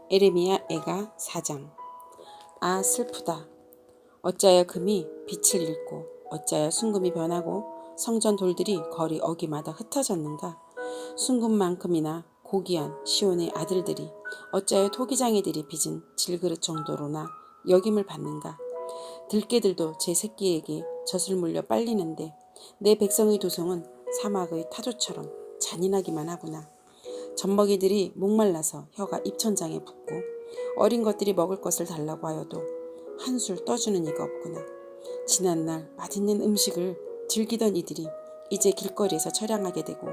에레미야 애가 4장. 아 슬프다. 어찌하여 금이 빛을 잃고 어찌하여 순금이 변하고 성전 돌들이 거리 어귀마다 흩어졌는가. 순금만큼이나 고귀한 시온의 아들들이 어찌하여 토기장이들이 빚은 질그릇 정도로나 여김을 받는가. 들깨들도 제 새끼에게 젖을 물려 빨리는데 내 백성의 도성은 사막의 타조처럼 잔인하기만 하구나. 젖먹이들이 목말라서 혀가 입천장에 붙고 어린 것들이 먹을 것을 달라고 하여도 한술 떠주는 이가 없구나. 지난날 맛있는 음식을 즐기던 이들이 이제 길거리에서 처량하게 되고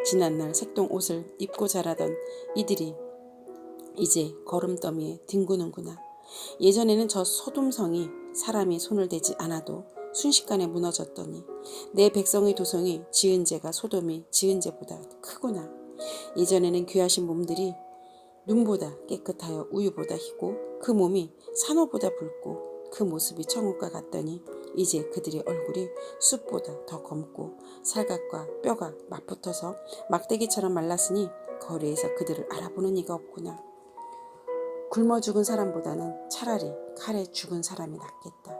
지난날 색동 옷을 입고 자라던 이들이 이제 거름더미에 뒹구는구나. 예전에는 저 소돔성이 사람이 손을 대지 않아도 순식간에 무너졌더니 내 백성의 도성이 지은 죄가 소돔이 지은 죄보다 크구나. 예전에는 귀하신 몸들이 눈보다 깨끗하여 우유보다 희고 그 몸이 산호보다 붉고 그 모습이 청옥과 같더니 이제 그들의 얼굴이 숯보다 더 검고 살갗과 뼈가 맞붙어서 막대기처럼 말랐으니 거리에서 그들을 알아보는 이가 없구나. 굶어 죽은 사람보다는 차라리 칼에 죽은 사람이 낫겠다.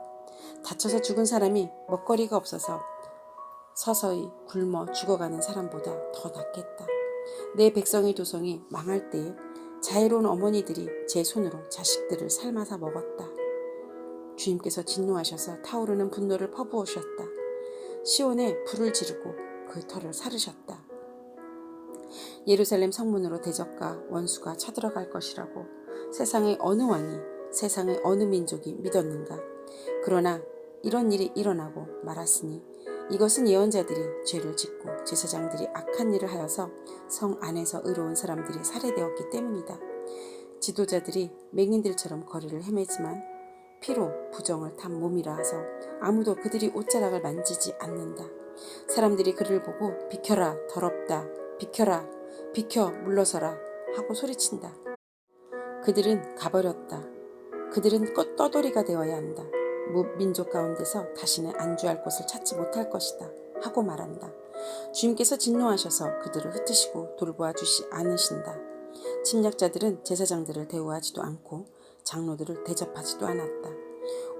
다쳐서 죽은 사람이 먹거리가 없어서 서서히 굶어 죽어가는 사람보다 더 낫겠다. 내 백성의 도성이 망할 때에 자애로운 어머니들이 제 손으로 자식들을 삶아서 먹었다. 주님께서 진노하셔서 타오르는 분노를 퍼부으셨다. 시온에 불을 지르고 그 터를 사르셨다. 예루살렘 성문으로 대적과 원수가 쳐들어갈 것이라고 세상의 어느 왕이 세상의 어느 민족이 믿었는가. 그러나 이런 일이 일어나고 말았으니 이것은 예언자들이 죄를 짓고 제사장들이 악한 일을 하여서 성 안에서 의로운 사람들이 살해되었기 때문이다. 지도자들이 맹인들처럼 거리를 헤매지만 피로 부정을 탄 몸이라 해서 아무도 그들이 옷자락을 만지지 않는다. 사람들이 그를 보고 비켜라 더럽다 비켜라 비켜 물러서라 하고 소리친다. 그들은 가버렸다. 그들은 떠돌이가 되어야 한다. 민족 가운데서 다시는 안주할 곳을 찾지 못할 것이다 하고 말한다. 주님께서 진노하셔서 그들을 흩으시고 돌보아 주시 않으신다. 침략자들은 제사장들을 대우하지도 않고 장로들을 대접하지도 않았다.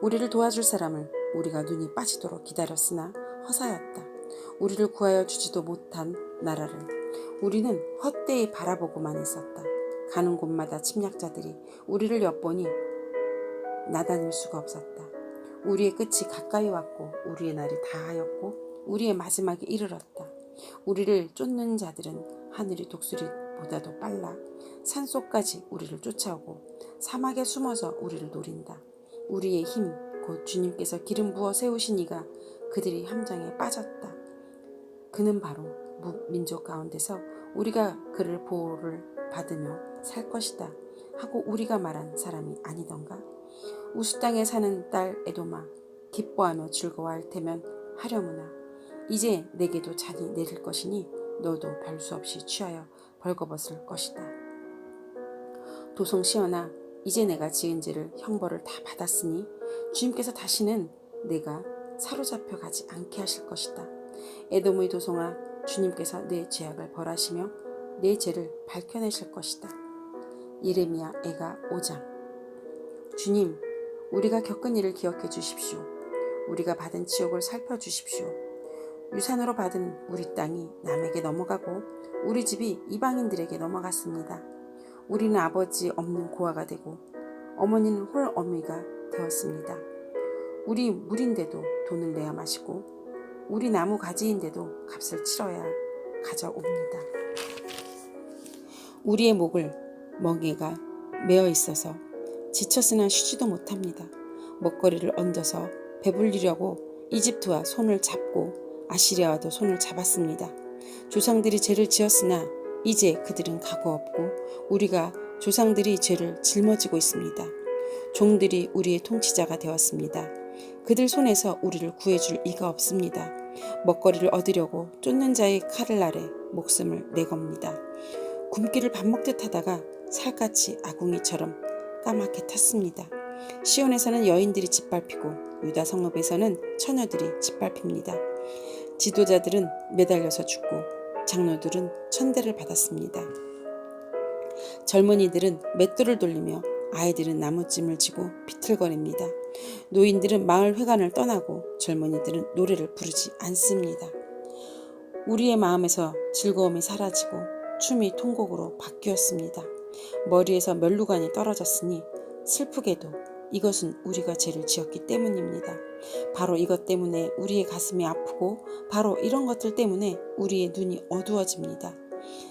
우리를 도와줄 사람을 우리가 눈이 빠지도록 기다렸으나 허사였다. 우리를 구하여 주지도 못한 나라를 우리는 헛되이 바라보고만 있었다. 가는 곳마다 침략자들이 우리를 엿보니 나다닐 수가 없었다. 우리의 끝이 가까이 왔고 우리의 날이 다하였고 우리의 마지막에 이르렀다. 우리를 쫓는 자들은 하늘의 독수리보다도 빨라 산속까지 우리를 쫓아오고 사막에 숨어서 우리를 노린다. 우리의 힘 곧 주님께서 기름 부어 세우신 이가 그들이 함정에 빠졌다. 그는 바로 민족 가운데서 우리가 그를 보호를 받으며 살 것이다 하고 우리가 말한 사람이 아니던가. 우수 땅에 사는 딸 에도마 기뻐하며 즐거워할 테면 하려무나 이제 내게도 잔이 내릴 것이니 너도 별 수 없이 취하여 벌거벗을 것이다. 도성 시온아 이제 내가 지은 죄를 형벌을 다 받았으니 주님께서 다시는 내가 사로잡혀 가지 않게 하실 것이다. 에돔의 도성아 주님께서 내 죄악을 벌하시며 내 죄를 밝혀내실 것이다. 예레미야 애가 5장. 주님 우리가 겪은 일을 기억해 주십시오. 우리가 받은 치욕을 살펴주십시오. 유산으로 받은 우리 땅이 남에게 넘어가고 우리 집이 이방인들에게 넘어갔습니다. 우리는 아버지 없는 고아가 되고 어머니는 홀어미가 되었습니다. 우리 물인데도 돈을 내야 마시고 우리 나무 가지인데도 값을 치러야 가져옵니다. 우리의 목을 멍에가 메어 있어서 지쳤으나 쉬지도 못합니다. 먹거리를 얹어서 배불리려고 이집트와 손을 잡고 아시리아와도 손을 잡았습니다. 조상들이 죄를 지었으나 이제 그들은 각오 없고 우리가 조상들이 죄를 짊어지고 있습니다. 종들이 우리의 통치자가 되었습니다. 그들 손에서 우리를 구해줄 이가 없습니다. 먹거리를 얻으려고 쫓는 자의 칼을 아래 목숨을 내겁니다. 굶기를 밥 먹듯 하다가 살갗이 아궁이처럼 까맣게 탔습니다. 시온에서는 여인들이 짓밟히고 유다 성읍에서는 처녀들이 짓밟힙니다. 지도자들은 매달려서 죽고 장로들은 천대를 받았습니다. 젊은이들은 맷돌을 돌리며 아이들은 나무찜을 쥐고 비틀거립니다. 노인들은 마을 회관을 떠나고 젊은이들은 노래를 부르지 않습니다. 우리의 마음에서 즐거움이 사라지고 춤이 통곡으로 바뀌었습니다. 머리에서 면류관이 떨어졌으니 슬프게도 이것은 우리가 죄를 지었기 때문입니다. 바로 이것 때문에 우리의 가슴이 아프고 바로 이런 것들 때문에 우리의 눈이 어두워집니다.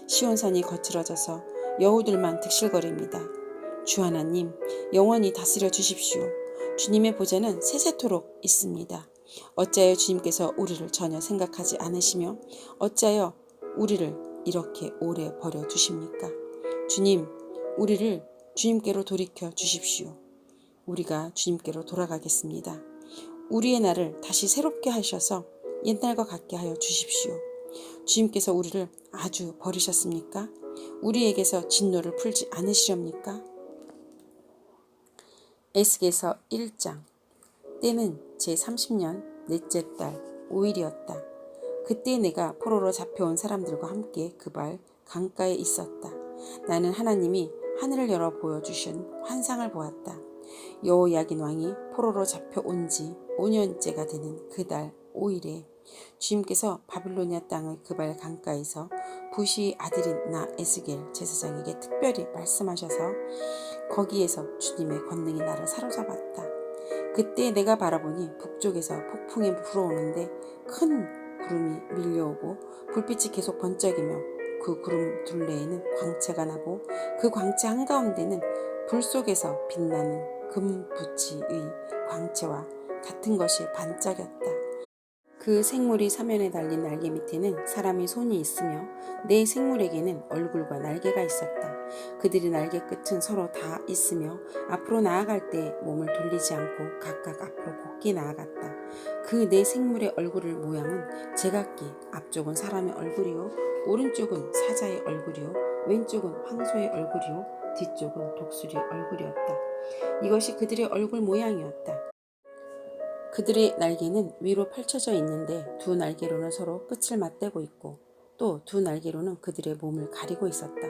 시온산이 거칠어져서 여우들만 득실거립니다. 주 하나님, 영원히 다스려 주십시오. 주님의 보좌는 세세토록 있습니다. 어찌하여 주님께서 우리를 전혀 생각하지 않으시며 어찌하여 우리를 이렇게 오래 버려두십니까? 주님, 우리를 주님께로 돌이켜 주십시오. 우리가 주님께로 돌아가겠습니다. 우리의 날을 다시 새롭게 하셔서 옛날과 같게 하여 주십시오. 주님께서 우리를 아주 버리셨습니까? 우리에게서 진노를 풀지 않으시렵니까? 에스겔서 1장. 때는 제30년 넷째 달 5일이었다. 그때 내가 포로로 잡혀온 사람들과 함께 그발 강가에 있었다. 나는 하나님이 하늘을 열어 보여주신 환상을 보았다. 여호야긴 왕이 포로로 잡혀온 지 5년째가 되는 그 달 5일에 주님께서 바빌로니아 땅의 그발 강가에서 부시의 아들인 나 에스겔 제사장에게 특별히 말씀하셔서 거기에서 주님의 권능이 나를 사로잡았다. 그때 내가 바라보니 북쪽에서 폭풍이 불어오는데 큰 구름이 밀려오고 불빛이 계속 번쩍이며 그 구름 둘레에는 광채가 나고 그 광채 한가운데는 불 속에서 빛나는 금부치의 광채와 같은 것이 반짝였다. 그 생물이 사면에 달린 날개 밑에는 사람의 손이 있으며 네 생물에게는 얼굴과 날개가 있었다. 그들의 날개 끝은 서로 다 있으며 앞으로 나아갈 때 몸을 돌리지 않고 각각 앞으로 곧게 나아갔다. 그 네 생물의 얼굴의 모양은 제각기 앞쪽은 사람의 얼굴이요 오른쪽은 사자의 얼굴이요 왼쪽은 황소의 얼굴이요 뒤쪽은 독수리의 얼굴이었다. 이것이 그들의 얼굴 모양이었다. 그들의 날개는 위로 펼쳐져 있는데 두 날개로는 서로 끝을 맞대고 있고 또 두 날개로는 그들의 몸을 가리고 있었다.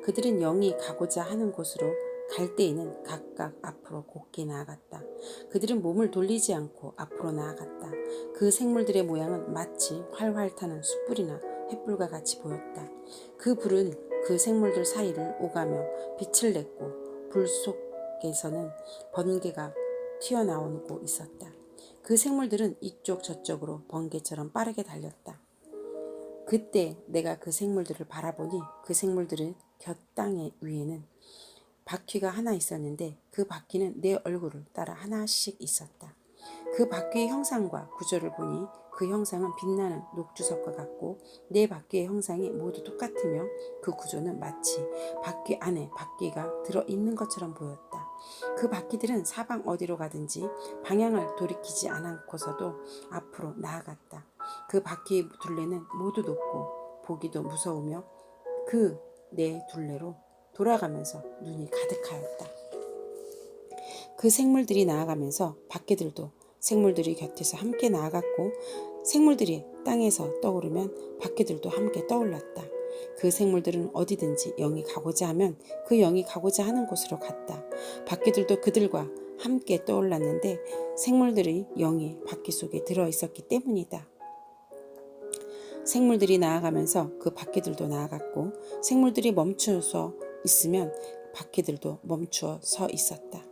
그들은 영이 가고자 하는 곳으로 갈 때에는 각각 앞으로 곧게 나아갔다. 그들은 몸을 돌리지 않고 앞으로 나아갔다. 그 생물들의 모양은 마치 활활 타는 숯불이나 횃불과 같이 보였다. 그 불은 그 생물들 사이를 오가며 빛을 냈고 불 속에서는 번개가 튀어나오고 있었다. 그 생물들은 이쪽 저쪽으로 번개처럼 빠르게 달렸다. 그때 내가 그 생물들을 바라보니 그 생물들의 곁땅의 위에는 바퀴가 하나 있었는데 그 바퀴는 내 얼굴을 따라 하나씩 있었다. 그 바퀴의 형상과 구조를 보니 그 형상은 빛나는 녹주석과 같고 네 바퀴의 형상이 모두 똑같으며 그 구조는 마치 바퀴 안에 바퀴가 들어있는 것처럼 보였다. 그 바퀴들은 사방 어디로 가든지 방향을 돌이키지 않고서도 앞으로 나아갔다. 그 바퀴의 둘레는 모두 높고 보기도 무서우며 그 네 둘레로 돌아가면서 눈이 가득하였다. 그 생물들이 나아가면서 바퀴들도 생물들이 곁에서 함께 나아갔고 생물들이 땅에서 떠오르면 바퀴들도 함께 떠올랐다. 그 생물들은 어디든지 영이 가고자 하면 그 영이 가고자 하는 곳으로 갔다. 바퀴들도 그들과 함께 떠올랐는데 생물들의 영이 바퀴 속에 들어있었기 때문이다. 생물들이 나아가면서 그 바퀴들도 나아갔고 생물들이 멈추어서 있으면 바퀴들도 멈추어 서 있었다.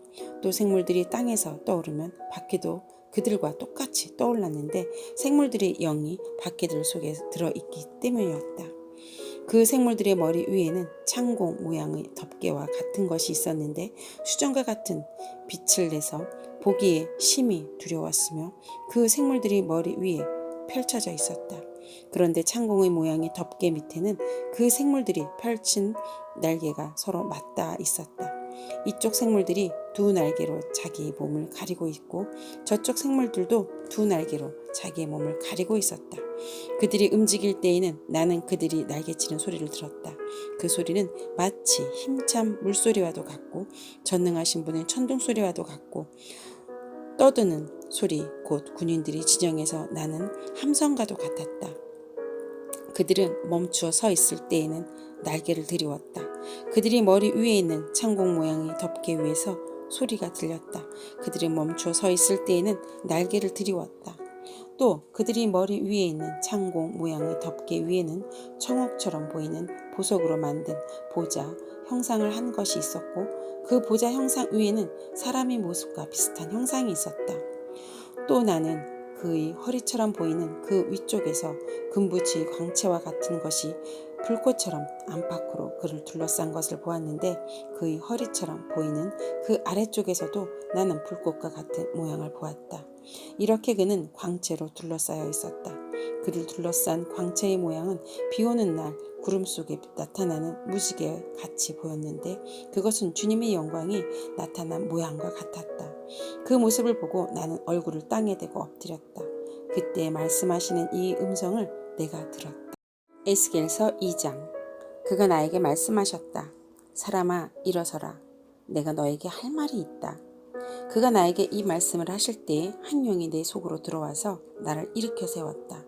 또 생물들이 땅에서 떠오르면 바퀴도 그들과 똑같이 떠올랐는데 생물들의 영이 바퀴들 속에 들어있기 때문이었다. 그 생물들의 머리 위에는 창공 모양의 덮개와 같은 것이 있었는데 수정과 같은 빛을 내서 보기에 심히 두려웠으며 그 생물들이 머리 위에 펼쳐져 있었다. 그런데 창공의 모양의 덮개 밑에는 그 생물들이 펼친 날개가 서로 맞닿아 있었다. 이쪽 생물들이 두 날개로 자기의 몸을 가리고 있고 저쪽 생물들도 두 날개로 자기의 몸을 가리고 있었다. 그들이 움직일 때에는 나는 그들이 날개치는 소리를 들었다. 그 소리는 마치 힘찬 물소리와도 같고 전능하신 분의 천둥소리와도 같고 떠드는 소리 곧 군인들이 진영에서 나는 함성과도 같았다. 그들은 멈추어 서 있을 때에는 날개를 들이웠다. 그들이 머리 위에 있는 창공 모양의 덮개 위에서 소리가 들렸다. 그들이 멈추어 서 있을 때에는 날개를 들이웠다. 또 그들이 머리 위에 있는 창공 모양의 덮개 위에는 청옥처럼 보이는 보석으로 만든 보자 형상을 한 것이 있었고 그 보자 형상 위에는 사람의 모습과 비슷한 형상이 있었다. 또 나는 그의 허리처럼 보이는 그 위쪽에서 금붙이 광채와 같은 것이 불꽃처럼 안팎으로 그를 둘러싼 것을 보았는데 그의 허리처럼 보이는 그 아래쪽에서도 나는 불꽃과 같은 모양을 보았다. 이렇게 그는 광채로 둘러싸여 있었다. 그를 둘러싼 광채의 모양은 비 오는 날 구름 속에 나타나는 무지개 같이 보였는데 그것은 주님의 영광이 나타난 모양과 같았다. 그 모습을 보고 나는 얼굴을 땅에 대고 엎드렸다. 그때 말씀하시는 이 음성을 내가 들었다. 에스겔서 2장. 그가 나에게 말씀하셨다. 사람아 일어서라. 내가 너에게 할 말이 있다. 그가 나에게 이 말씀을 하실 때에 한 영이 내 속으로 들어와서 나를 일으켜 세웠다.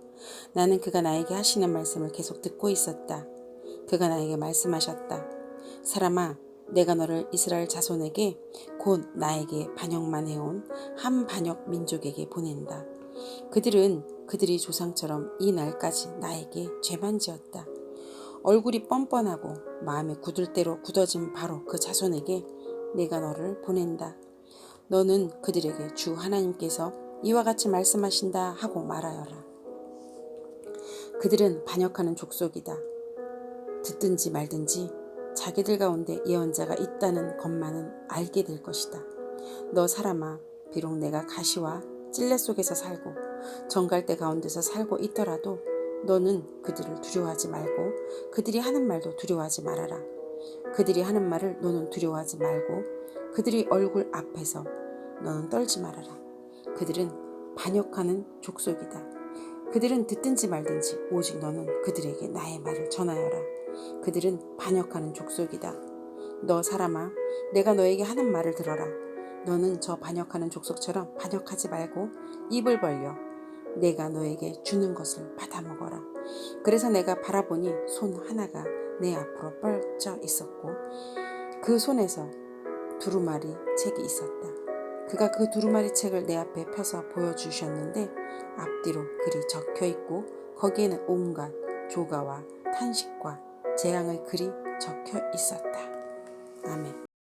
나는 그가 나에게 하시는 말씀을 계속 듣고 있었다. 그가 나에게 말씀하셨다. 사람아 내가 너를 이스라엘 자손에게 곧 나에게 반역만 해온 한 반역 민족에게 보낸다. 그들은 그들이 조상처럼 이 날까지 나에게 죄만 지었다. 얼굴이 뻔뻔하고 마음에 굳을 대로 굳어진 바로 그 자손에게 내가 너를 보낸다. 너는 그들에게 주 하나님께서 이와 같이 말씀하신다 하고 말하여라. 그들은 반역하는 족속이다. 듣든지 말든지 자기들 가운데 예언자가 있다는 것만은 알게 될 것이다. 너 사람아 비록 내가 가시와 찔레 속에서 살고 정갈대 가운데서 살고 있더라도 너는 그들을 두려워하지 말고 그들이 하는 말도 두려워하지 말아라. 그들이 하는 말을 너는 두려워하지 말고 그들이 얼굴 앞에서 너는 떨지 말아라. 그들은 반역하는 족속이다. 그들은 듣든지 말든지 오직 너는 그들에게 나의 말을 전하여라. 그들은 반역하는 족속이다. 너 사람아 내가 너에게 하는 말을 들어라. 너는 저 반역하는 족속처럼 반역하지 말고 입을 벌려 내가 너에게 주는 것을 받아먹어라. 그래서 내가 바라보니 손 하나가 내 앞으로 뻗쳐 있었고 그 손에서 두루마리 책이 있었다. 그가 그 두루마리 책을 내 앞에 펴서 보여주셨는데 앞뒤로 글이 적혀 있고 거기에는 온갖 조가와 탄식과 재앙의 글이 적혀 있었다. 아멘.